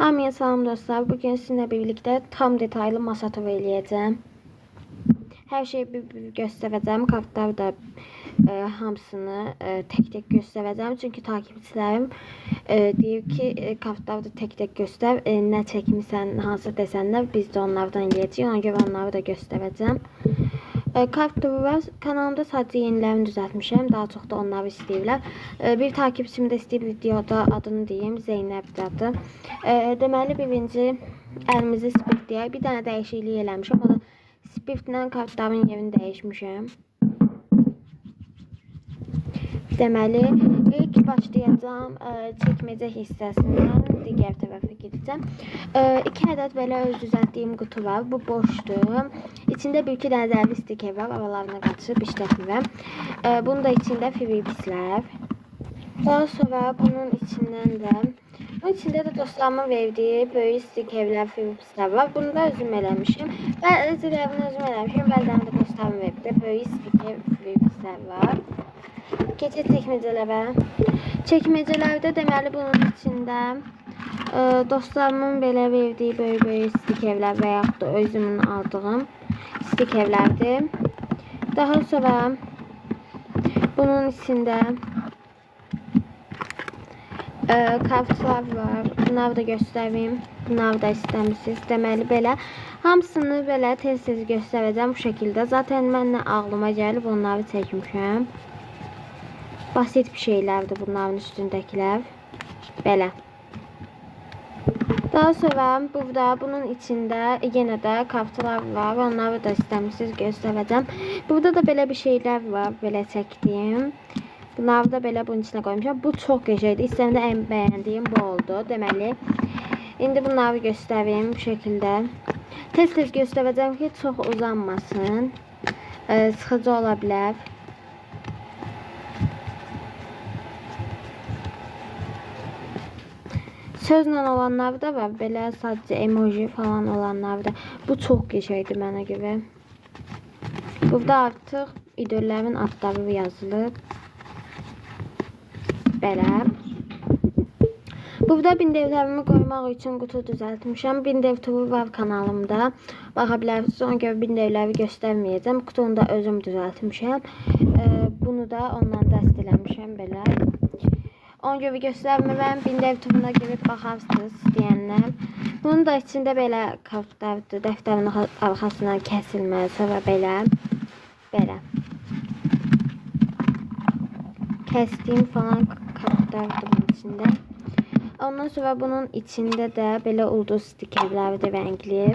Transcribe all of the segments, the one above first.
Hamıya salam dostlar. Bugün sizinle birlikte tam detaylı masa turu eləyəcəm. Hər şeyi bir göstərəcəm. Kartlar da hamısını tek göstərəcəm. Çünki takipçilərim deyir ki, kartları da tek göstər. Nə çəkmisən, hansı desənlər biz də onlardan eləyəcəyik. Ona görə onları da göstərəcəm. Kart turu var. Kanalımda sadəcə yenilərini düzəltmişəm. Daha çox da onları istəyirlər. Bir takipçim də istəyir videoda adını deyim. Zeynəbdir adı. Deməli birinci əlimizi spirtləyək. Bir dənə dəyişiklik eləmişəm. O da spirtlə kartların yerini dəyişmişəm. Deməli ilk başlayacağım çəkməcə hissəsindən digər tərəfə gedəcəm. 2 ədəd belə öz düzəltdiyim qutu var. Bu boşdur. İçində bir-iki dənə zərli stiker var. Aralarına qaçıb işlətmirəm. Bunun da içində Philipslər. Daha sonra bunun içindən də içində də dostlarımın verdiyi böyük stikerlər, Philipslər var. Bunu da özüm eləmişim. Bəzilərini özüm eləmişim. Bəzilərini də dostlarım verdi. Böyük stiker, Philipslər var. Keçək çəkməcələrə. Çəkməcələrdə deməli bunun içində dostlarımın belə verdiyi böyük stikerlər və yaxud da özümün aldığım stikerlərdir. Daha sonra bunun içində kartlar var. Bunları da göstəreyim. Bunları da istəmişsiniz. Deməli belə hamısını belə tez-tez göstərəcəm bu şəkildə. Zaten mən nə ağlıma gəlib onları çəkmişəm. Basit bir şeylerdi bunların üstündəkiler. Belə. Daha sonra burada bunun içində yenə də kartlar var. Onları da istəmişsiniz göstərəcəm. Burada da belə bir şeyler var. Belə çəkdiyim. Bunları da belə bunun içine koymuşam. Bu çox qəşəngdir. İstəndə ən bəyəndiyim bu oldu. Deməli, indi bunları göstəreyim bu şəkildə. Tez-tez göstərəcəm ki, çox uzanmasın. Sıxıcı ola bilər. Sözlə olanlar da var. Belə sadəcə emoji falan olanlar da. Bu çox qəşəngdir mənə görə. Burada artıq idollərin adları yazılıb. Belə. Burada bindevlərimi qoymaq üçün qutu düzəltmişəm. Bindev turu var kanalımda. Baxa bilərsiniz. Ona görə bindevləri göstərməyəcəm. Qutunu da özüm düzəltmişəm. Bunu da ondan dəst eləmişəm belə. Ona görə göstərmirəm. Bindev turuna girib baxarsınız istəyənlər. Bunun da içində belə kartlardır. Dəftərin arxasından kəsilmə, sonra belə. Belə. Kəsdiyim falan kartlardır bunun içində. Ondan sonra bunun içində də belə ulduz stikerlərdir rəngli.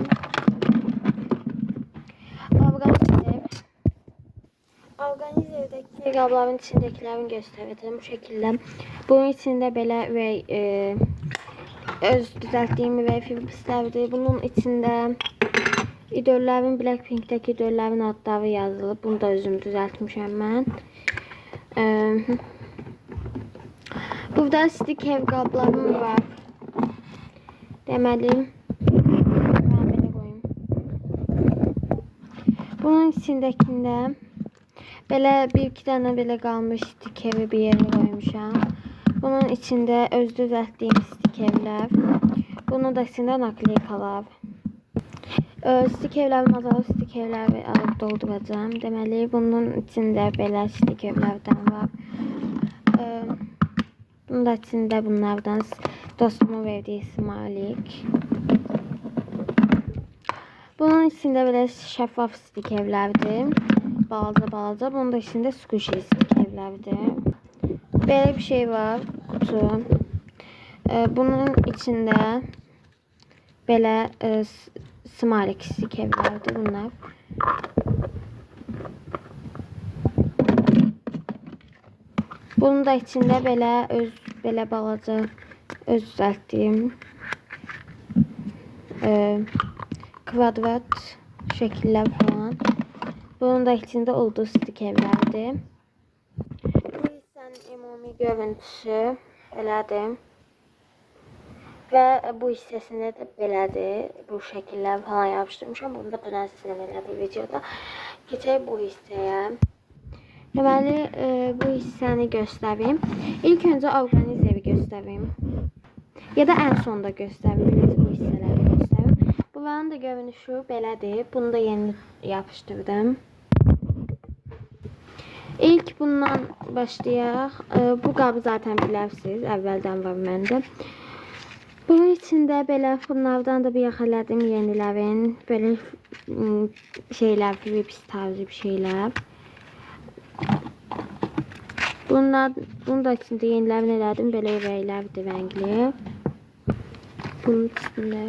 Organizerdəki qabların içindəkilərini göstərəcəm bu şəkildə. Bunun içində belə öz düzəltdiyim Philipslərdir. Bunun içində idollərin, Blackpink'dəki idollərin adları yazılıb. Bunu da özüm düzəltmişəm mən. Burada stiker qablarım var. Deməli, mən belə qoyum. Bunun içindəkində belə bir-iki dənə belə qalmış stikeri bir yerə qoymuşam. Bunun içində öz düzəltdiyim stikerlər. Bunun da içində nakleykalar. Stikerlərim azalıb stikerləri alıb dolduracağım. Deməli, bunun içində belə stikerlərdən var. Bunun da içində bunlardan dostumun verdiyi smalik. Bunun içində belə şəffaf stikerlərdir. Balaca. Bunun da içində squishy stikerlərdir. Belə bir şey var. Kutu. Bunun içində belə smalik stikerlərdir bunlar. Bunun da içində belə balaca öz düzəltdiyim kvadrat şəkillər falan. Bunun da içində ulduz stikerlərdir. Bu hissənin ümumi görüntüsü belədir. Və bu hissəsində də belədir. Bu şəkillər falan yapışdırmışam. Bunu da ben sizə elədim videoda. Keçək bu hissəyə. Deməli, bu hissəni göstəreyim. İlk öncə orqanizeri göstəreyim. Ya da en sonda göstəririm. Bu hissələri göstərim. Bunların da görünüşü belədir. Bunu da yeni yapışdırdım. İlk bundan başlayaq. Bu qabı zaten bilirsiniz. Əvvəldən var məndə. Bunun içində belə bunlardan da bir yaxaladım yenilərin. Belə şeylər, rips tarzı bir şeylər. Bunun da içində yenilərin elədim. Belə ürəklərdir rəngli. Bunun içində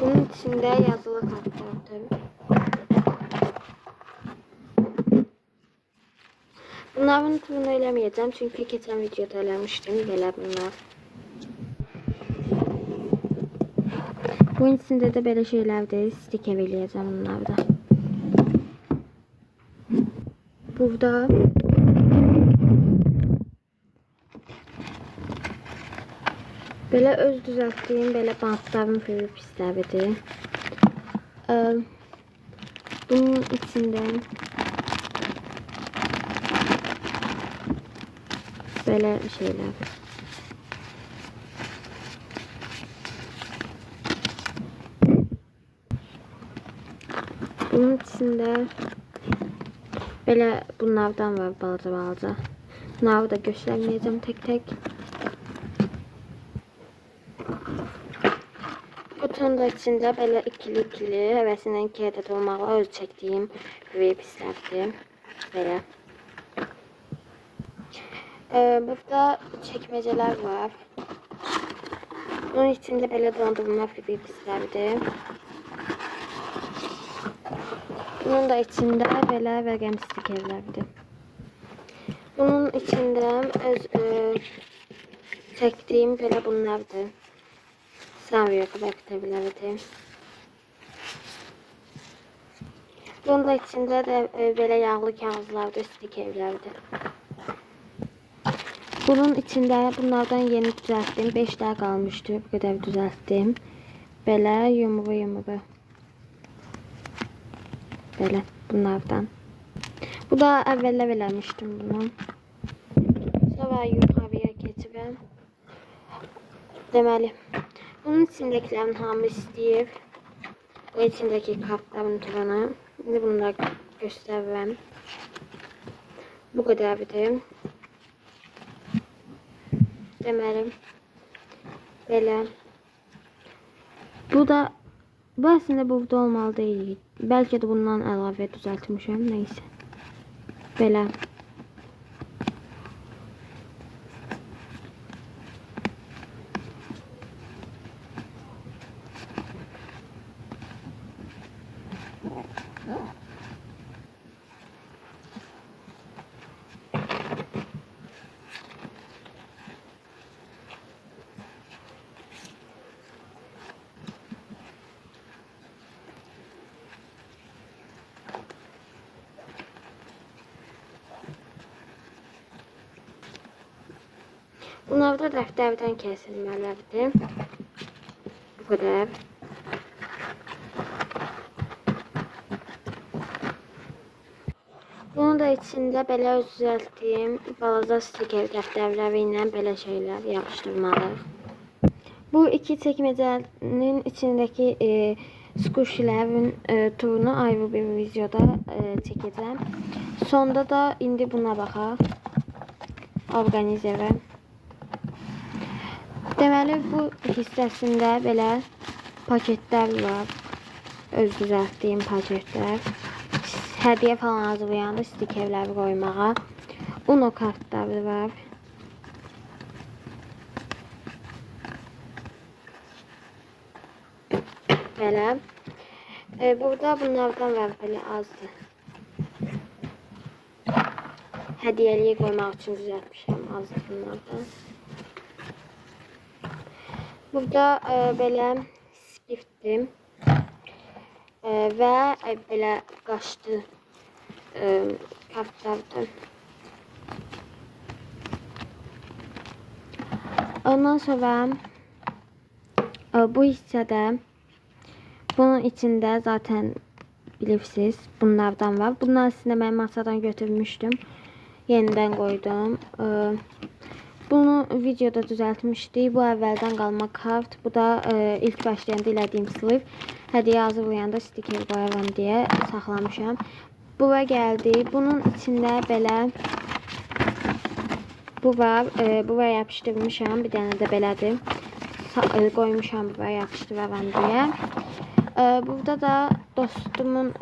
bunun içinde yazılı kartlardır. Bunların tümünü eləməyəcəm çünkü geçen videoda eləmişdim belə bunlar. Bunun içində də belə şeylərdir. Sticker eləyəcəm bunlarda. Burada belə öz düzəltdiyim belə bantların pisləridir. Bunun içində böyle şeyler. Bunun içinde böyle bunlardan var balaca. Bunları da göstermeyeceğim tek tek. Kutunun da içinde böyle ikili hevesinden iki adet olmalı öz çektiğim pislerdi. Böyle. Burada çekmeceler var. Bunun içinde böyle dondurma pislerdi. Bunun da içinde böyle vegan stikerlerdi. Bunun içinde öz çektiğim böyle bunlardı. Sanmıyor kadar kitaplardı. Bunun da içinde de böyle yağlı kağıtlardı, stikerlerdi. Bunun içinde bunlardan yeni düzelttim. 5 daha kalmıştı. Bu kadar düzelttim. Böyle yumru. Böyle bunlardan. Bu da evvela vermiştim bunu. Sonra yukarıya getireyim. Deməli. Bunun içindekilerin hamı istəyir. Bu içindeki kartların turanı. Şimdi bunları göstereyim. Bu kadar bir. Deməli. Belə. Bu aslında burada olmalı değil. Belki de bundan əlavə düzeltmişim. Neyse. Belə. Bunlar da dəftərdən kəsilmələrdir. Bu kadar. Bunun da içində belə öz düzəltdiyim balaca stiker dəftərləri ilə belə şeylər yapışdırmalıyıq. Bu iki çəkməcənin içindeki squishilərin turunu ayrı bir videoda çəkəcəm. Sonda da indi buna baxaq. Organizərə. Deməli bu hissəsində belə paketlər var. Öz düzəltdiyim paketlər. hədiyyə falan hazırlayanda stikerləri qoymağa. Uno kartları var. Belə. Burada bunlardan var belə azdır. Hədiyyəliyə qoymaq üçün düzəltmişəm azdır bunlardan. Burada belə spiftdir və belə qaşdı kartlardır. Ondan sonra bu hissədə bunun içində zaten bilirsiniz bunlardan var. Bunlar aslında mən masadan götürmüşdüm. Yenidən qoydum. Bunu videoda düzəltmişdik. Bu əvvəldən qalma kart. Bu da ilk başlayanda elədiyim sliv. Hədiyyə hazırlayanda stiker qoyaram deyə saxlamışam. Bura gəldi. Bunun içində belə bu var. Bura yapışdırmışam. Bir dənə də belədir. Qoymuşam bura yapışdıraram deyə. Burada da dostumun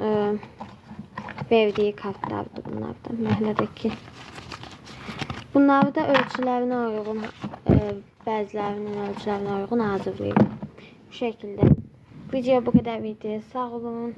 verdiyi kartlardır bunlardan. Məhlədəki. Bunları da ölçülərinə uyğun, bəzilərinin ölçülərinə uyğun hazırlayıram. Bu şəkildə. Video bu qədər idi. Sağ olun.